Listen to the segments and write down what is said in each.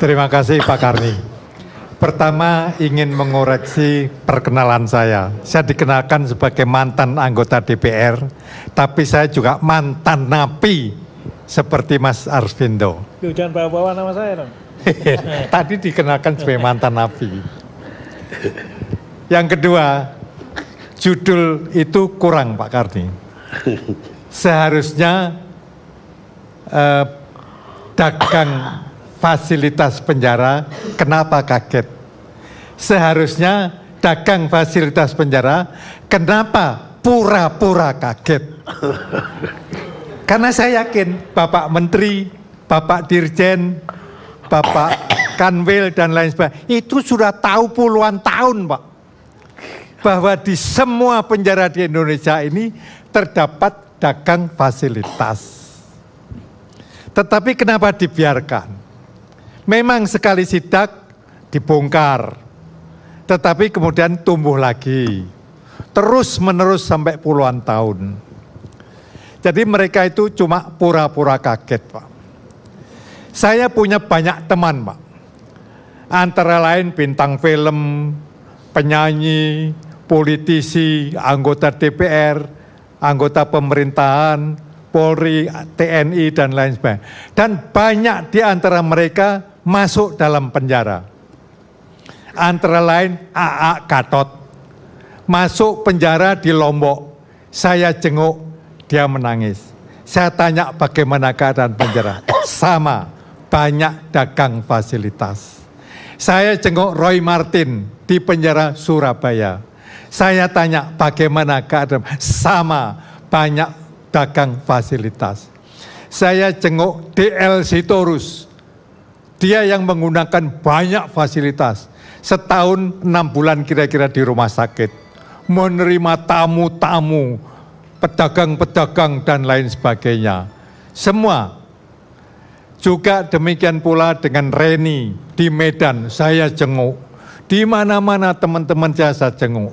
Terima kasih Pak Karni. Pertama ingin mengoreksi perkenalan saya. Saya dikenalkan sebagai mantan anggota DPR, tapi saya juga mantan napi seperti Mas Arsvindo. Jangan bawa-bawa nama saya dong. Tadi dikenalkan sebagai mantan napi. Yang kedua, judul itu kurang Pak Karni. Seharusnya dagang fasilitas penjara, kenapa kaget? Seharusnya dagang fasilitas penjara, kenapa pura-pura kaget? Karena saya yakin Bapak Menteri, Bapak Dirjen, Bapak Kanwil dan lain sebagainya, itu sudah tahu puluhan tahun Pak, bahwa di semua penjara di Indonesia ini terdapat dagang fasilitas. Tetapi kenapa dibiarkan? Memang sekali sidak dibongkar, tetapi kemudian tumbuh lagi, terus menerus sampai puluhan tahun. Jadi mereka itu cuma pura-pura kaget Pak. Saya punya banyak teman Pak, antara lain bintang film, penyanyi, politisi, anggota DPR, anggota pemerintahan, Polri, TNI, dan lain sebagainya. Dan banyak di antara mereka masuk dalam penjara. Antara lain AA Gatot, masuk penjara di Lombok. Saya jenguk, dia menangis. Saya tanya bagaimana keadaan penjara. Sama, banyak dagang fasilitas. Saya jenguk Roy Martin di penjara Surabaya. Saya tanya bagaimana keadaan, sama, banyak dagang fasilitas. Saya jenguk DL Sitorus, dia yang menggunakan banyak fasilitas. Setahun 6 bulan kira-kira di rumah sakit, menerima tamu-tamu, pedagang-pedagang dan lain sebagainya. Semua. Juga demikian pula dengan Reni di Medan, saya jenguk. Di mana-mana teman-teman saya jenguk.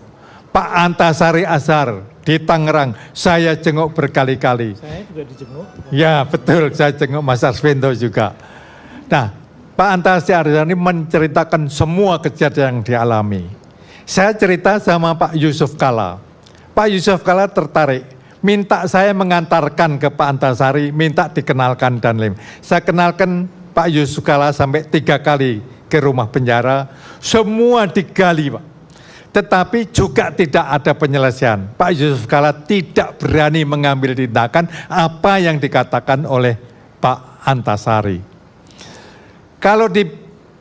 Pak Antasari Azhar di Tangerang, saya jenguk berkali-kali. Saya juga dijenguk. Ya betul, saya jenguk Mas Arsvindo juga. Nah, Pak Antasari Azhar ini menceritakan semua kejadian yang dialami. Saya cerita sama Pak Yusuf Kalla. Pak Yusuf Kalla tertarik, minta saya mengantarkan ke Pak Antasari, minta dikenalkan dan lain. Saya kenalkan Pak Yusuf Kalla sampai 3 kali ke rumah penjara, semua digali Pak. Tetapi juga tidak ada penyelesaian. Pak Yusuf Kalla tidak berani mengambil tindakan apa yang dikatakan oleh Pak Antasari. Kalau di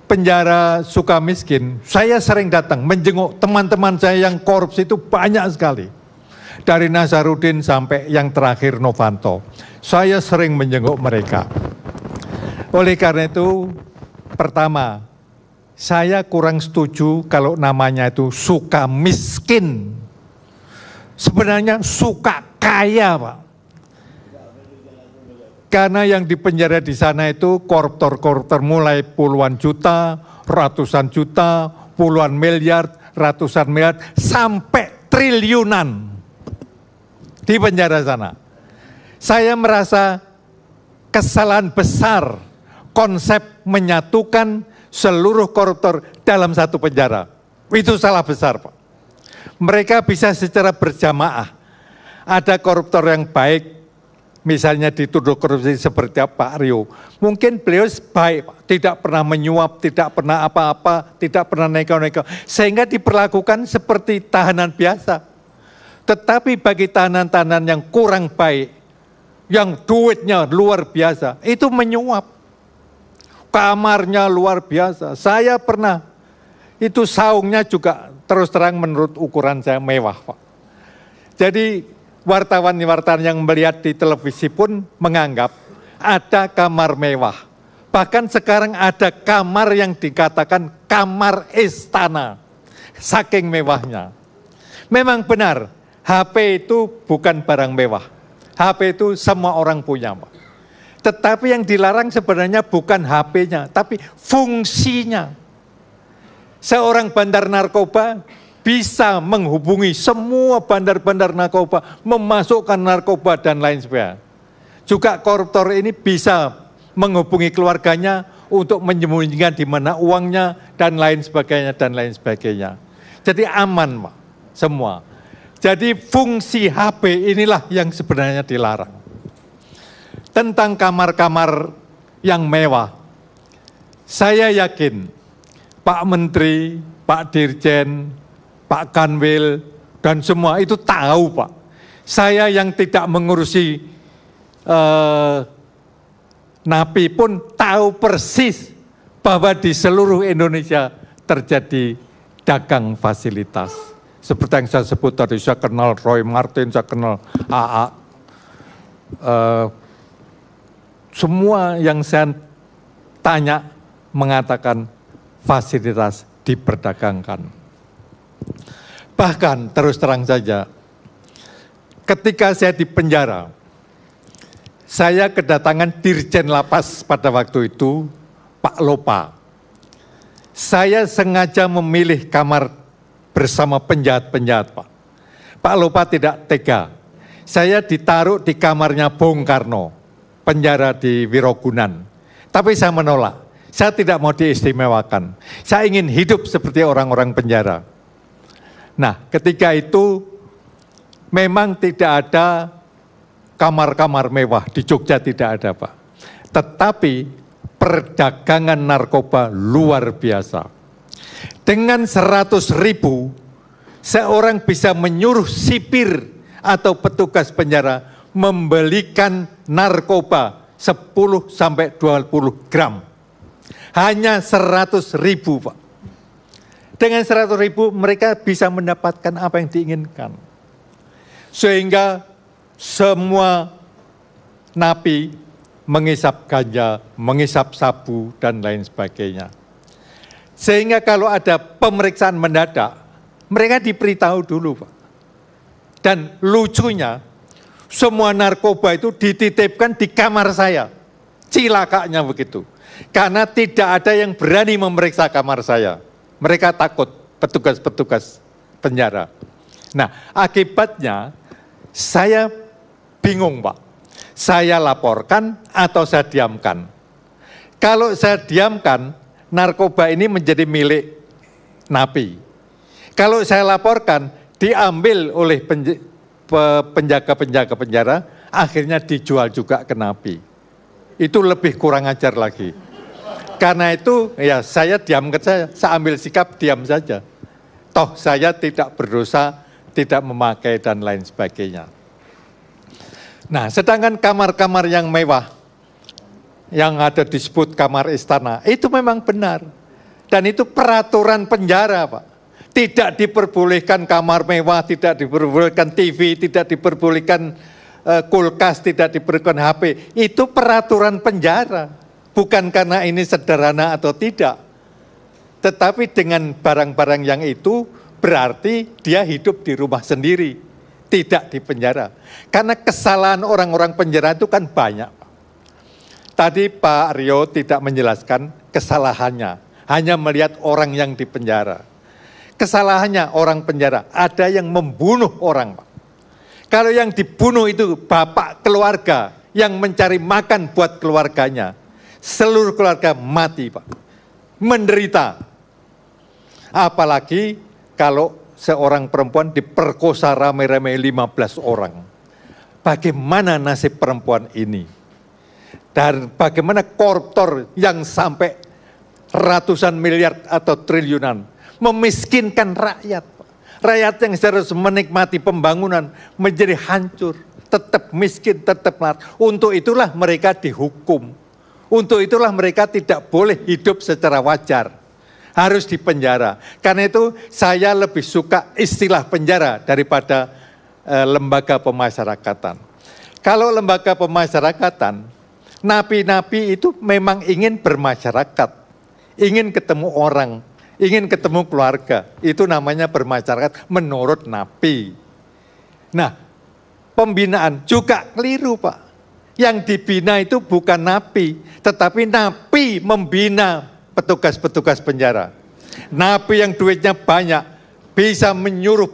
penjara Sukamiskin, saya sering datang menjenguk teman-teman saya yang korupsi itu banyak sekali. Dari Nazarudin sampai yang terakhir Novanto. Saya sering menjenguk mereka. Oleh karena itu, pertama, saya kurang setuju kalau namanya itu suka miskin. Sebenarnya suka kaya Pak. Karena yang dipenjara di sana itu koruptor-koruptor mulai puluhan juta, ratusan juta, puluhan miliar, ratusan miliar, sampai triliunan di penjara sana. Saya merasa kesalahan besar konsep menyatukan seluruh koruptor dalam satu penjara. Itu salah besar Pak. Mereka bisa secara berjamaah. Ada koruptor yang baik, misalnya dituduh korupsi seperti Pak Rio, mungkin beliau baik, tidak pernah menyuap, tidak pernah apa-apa, tidak pernah neko-neko, sehingga diperlakukan seperti tahanan biasa. Tetapi bagi tahanan-tahanan yang kurang baik, yang duitnya luar biasa, itu menyuap. Kamarnya luar biasa, saya pernah, itu saungnya juga terus terang menurut ukuran saya mewah Pak. Jadi wartawan-wartawan yang melihat di televisi pun menganggap ada kamar mewah. Bahkan sekarang ada kamar yang dikatakan kamar istana, saking mewahnya. Memang benar, HP itu bukan barang mewah. HP itu semua orang punya Pak. Tetapi yang dilarang sebenarnya bukan HP-nya, tapi fungsinya. Seorang bandar narkoba bisa menghubungi semua bandar-bandar narkoba, memasukkan narkoba dan lain sebagainya. Juga koruptor ini bisa menghubungi keluarganya untuk menyembunyikan di mana uangnya, dan lain sebagainya, dan lain sebagainya. Jadi aman, Pak, semua. Jadi fungsi HP inilah yang sebenarnya dilarang. Tentang kamar-kamar yang mewah, saya yakin Pak Menteri, Pak Dirjen, Pak Kanwil, dan semua itu tahu, Pak. Saya yang tidak mengurusi NAPI pun tahu persis bahwa di seluruh Indonesia terjadi dagang fasilitas. Seperti yang saya sebut tadi, saya kenal Roy Martin, saya kenal AA. Semua yang saya tanya mengatakan fasilitas diperdagangkan. Bahkan terus terang saja, ketika saya di penjara, saya kedatangan Dirjen Lapas pada waktu itu, Pak Lopa. Saya sengaja memilih kamar bersama penjahat-penjahat, Pak. Pak Lopa tidak tega. Saya ditaruh di kamarnya Bung Karno, penjara di Wirogunan. Tapi saya menolak. Saya tidak mau diistimewakan. Saya ingin hidup seperti orang-orang penjara. Nah, ketika itu memang tidak ada kamar-kamar mewah di Jogja, tidak ada, Pak. Tetapi perdagangan narkoba luar biasa. Dengan 100.000, seorang bisa menyuruh sipir atau petugas penjara membelikan narkoba 10 sampai 20 gram. Hanya 100.000, Pak. Dengan 100.000 mereka bisa mendapatkan apa yang diinginkan. Sehingga semua napi mengisap ganja, mengisap sabu, dan lain sebagainya. Sehingga kalau ada pemeriksaan mendadak, mereka diberitahu dulu, Pak. Dan lucunya, semua narkoba itu dititipkan di kamar saya. Cilakanya begitu. Karena tidak ada yang berani memeriksa kamar saya. Mereka takut, petugas-petugas penjara. Nah, akibatnya saya bingung, Pak. Saya laporkan atau saya diamkan. Kalau saya diamkan, narkoba ini menjadi milik napi. Kalau saya laporkan, diambil oleh penjaga-penjaga penjara, akhirnya dijual juga ke napi. Itu lebih kurang ajar lagi. Karena itu, ya saya diamkan saja, saya ambil sikap diam saja. Toh saya tidak berdosa, tidak memakai, dan lain sebagainya. Nah, sedangkan kamar-kamar yang mewah, yang ada disebut kamar istana, itu memang benar. Dan itu peraturan penjara, Pak. Tidak diperbolehkan kamar mewah, tidak diperbolehkan TV, tidak diperbolehkan kulkas, tidak diperbolehkan HP. Itu peraturan penjara. Bukan karena ini sederhana atau tidak. Tetapi dengan barang-barang yang itu, berarti dia hidup di rumah sendiri, tidak di penjara. Karena kesalahan orang-orang penjara itu kan banyak. Tadi Pak Rio tidak menjelaskan kesalahannya, hanya melihat orang yang di penjara. Kesalahannya orang penjara, ada yang membunuh orang, Pak. Kalau yang dibunuh itu bapak keluarga yang mencari makan buat keluarganya, seluruh keluarga mati, Pak. Menderita. Apalagi kalau seorang perempuan diperkosa rame-rame 15 orang. Bagaimana nasib perempuan ini? Dan bagaimana koruptor yang sampai ratusan miliar atau triliunan memiskinkan rakyat. Rakyat yang harus menikmati pembangunan menjadi hancur, tetap miskin, tetap lapar. Untuk itulah mereka dihukum. Untuk itulah mereka tidak boleh hidup secara wajar. Harus dipenjara. Karena itu saya lebih suka istilah penjara daripada lembaga pemasyarakatan. Kalau lembaga pemasyarakatan, napi-napi itu memang ingin bermasyarakat, ingin ketemu orang, ingin ketemu keluarga. Itu namanya bermasyarakat menurut napi. Nah, pembinaan juga keliru, Pak. Yang dibina itu bukan napi, tetapi napi membina petugas-petugas penjara. Napi yang duitnya banyak bisa menyuruh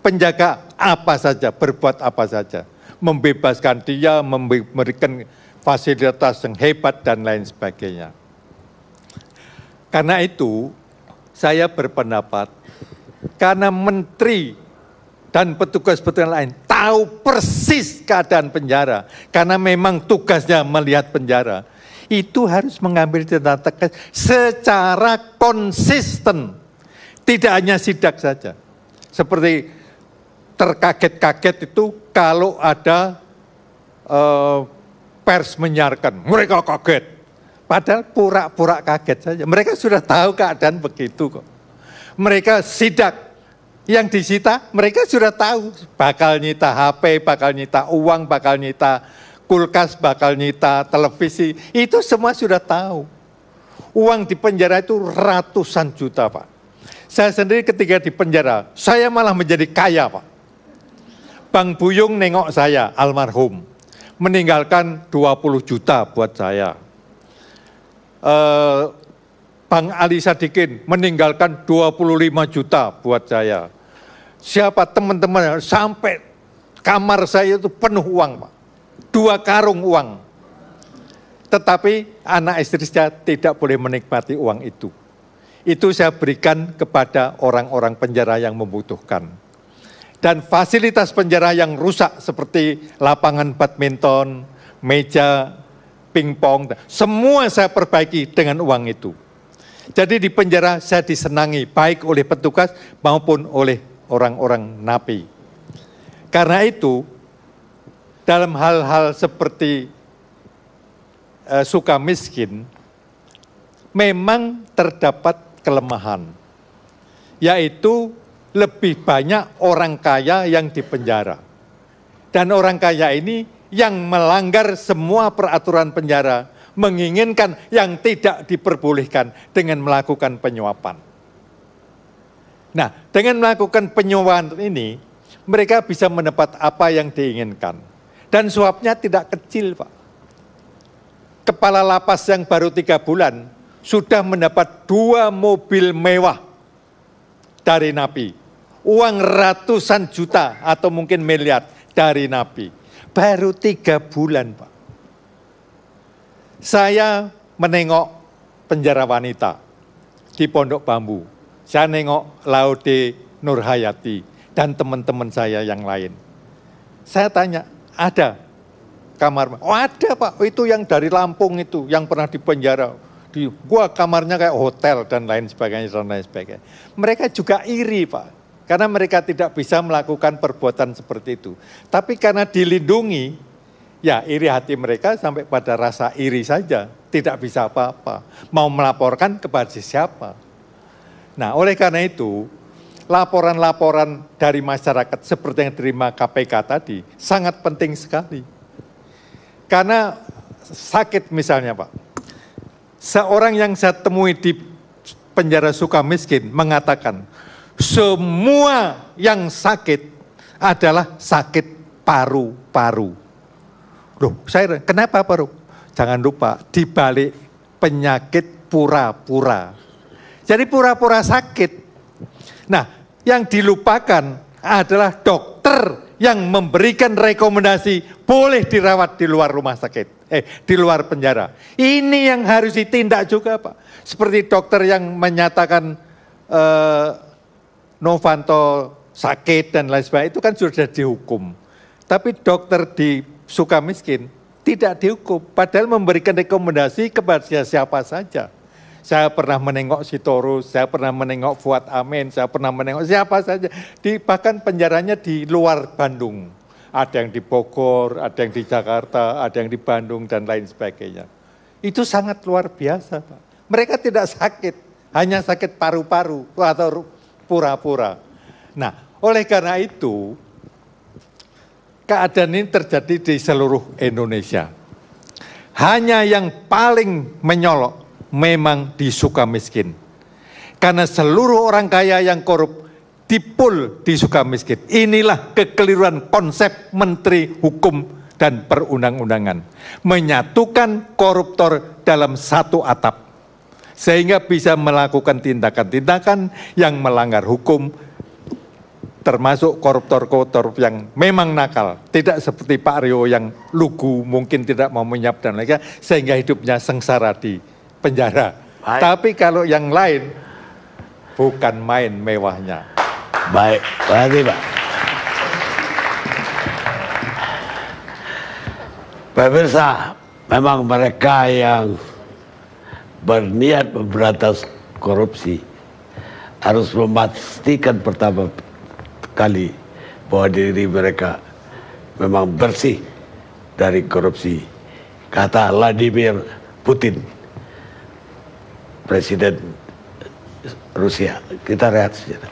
penjaga apa saja, berbuat apa saja. Membebaskan dia, memberikan fasilitas yang hebat dan lain sebagainya. Karena itu, saya berpendapat, karena menteri dan petugas-petugas lain tahu persis keadaan penjara, karena memang tugasnya melihat penjara, itu harus mengambil tindakan tegas secara konsisten. Tidak hanya sidak saja. Seperti terkaget-kaget itu kalau ada pers menyiarkan, mereka kaget. Padahal pura-pura kaget saja. Mereka sudah tahu keadaan begitu kok. Mereka sidak. Yang disita mereka sudah tahu. Bakal nyita HP, bakal nyita uang, bakal nyita kulkas, bakal nyita televisi. Itu semua sudah tahu. Uang di penjara itu ratusan juta, Pak. Saya sendiri ketika di penjara, saya malah menjadi kaya, Pak. Bang Buyung nengok saya, almarhum. Meninggalkan 20 juta buat saya. Bang Ali Sadikin meninggalkan 25 juta buat saya. Siapa teman-teman sampai kamar saya itu penuh uang, Pak. 2 karung uang. Tetapi anak istri saya tidak boleh menikmati uang itu. Itu saya berikan kepada orang-orang penjara yang membutuhkan. Dan fasilitas penjara yang rusak seperti lapangan badminton, meja pingpong, semua saya perbaiki dengan uang itu. Jadi di penjara saya disenangi baik oleh petugas maupun oleh orang-orang napi. Karena itu, dalam hal-hal seperti suka miskin, memang terdapat kelemahan, yaitu lebih banyak orang kaya yang dipenjara. Dan orang kaya ini yang melanggar semua peraturan penjara, menginginkan yang tidak diperbolehkan dengan melakukan penyuapan. Nah, dengan melakukan penyuapan ini, mereka bisa mendapat apa yang diinginkan. Dan suapnya tidak kecil, Pak. Kepala lapas yang baru 3 bulan, sudah mendapat 2 mobil mewah dari napi. Uang ratusan juta atau mungkin miliar dari napi. Baru 3 bulan, Pak. Saya menengok penjara wanita di Pondok Bambu. Saya nengok Laude Nurhayati dan teman-teman saya yang lain. Saya tanya, ada kamar? Oh ada, Pak, itu yang dari Lampung itu, yang pernah dipenjara. Gua kamarnya kayak hotel dan lain sebagainya. Mereka juga iri, Pak. Karena mereka tidak bisa melakukan perbuatan seperti itu. Tapi karena dilindungi, ya iri hati mereka sampai pada rasa iri saja. Tidak bisa apa-apa. Mau melaporkan kepada siapa. Nah, oleh karena itu, laporan-laporan dari masyarakat seperti yang diterima KPK tadi, sangat penting sekali. Karena sakit misalnya, Pak. Seorang yang saya temui di penjara Sukamiskin mengatakan, semua yang sakit adalah sakit paru-paru. Loh, saya kenapa paru? Jangan lupa, dibalik penyakit pura-pura. Jadi pura-pura sakit. Nah, yang dilupakan adalah dokter yang memberikan rekomendasi boleh dirawat di luar rumah sakit, di luar penjara. Ini yang harus ditindak juga, Pak. Seperti dokter yang menyatakan Novanto sakit dan lain sebagainya, itu kan sudah dihukum. Tapi dokter di Sukamiskin tidak dihukum, padahal memberikan rekomendasi kepada siapa saja. Saya pernah menengok Sitorus, saya pernah menengok Fuad Amin, saya pernah menengok siapa saja. Bahkan penjaranya di luar Bandung. Ada yang di Bogor, ada yang di Jakarta, ada yang di Bandung, dan lain sebagainya. Itu sangat luar biasa, Pak. Mereka tidak sakit, hanya sakit paru-paru atau pura-pura. Nah, oleh karena itu, keadaan ini terjadi di seluruh Indonesia. Hanya yang paling menyolok memang di Sukamiskin. Karena seluruh orang kaya yang korup dipul di Sukamiskin. Inilah kekeliruan konsep Menteri Hukum dan Perundang-undangan. Menyatukan koruptor dalam satu atap. Sehingga bisa melakukan tindakan-tindakan yang melanggar hukum, termasuk koruptor-koruptor yang memang nakal. Tidak seperti Pak Rio yang lugu, mungkin tidak mau menyap dan lainnya, sehingga hidupnya sengsara di penjara. Baik. Tapi kalau yang lain bukan main mewahnya. Baik, terima kasih Pak. Pemirsa, memang mereka yang berniat memberantas korupsi harus memastikan pertama kali bahwa diri mereka memang bersih dari korupsi. Kata Vladimir Putin, Presiden Rusia. Kita lihat sejenak.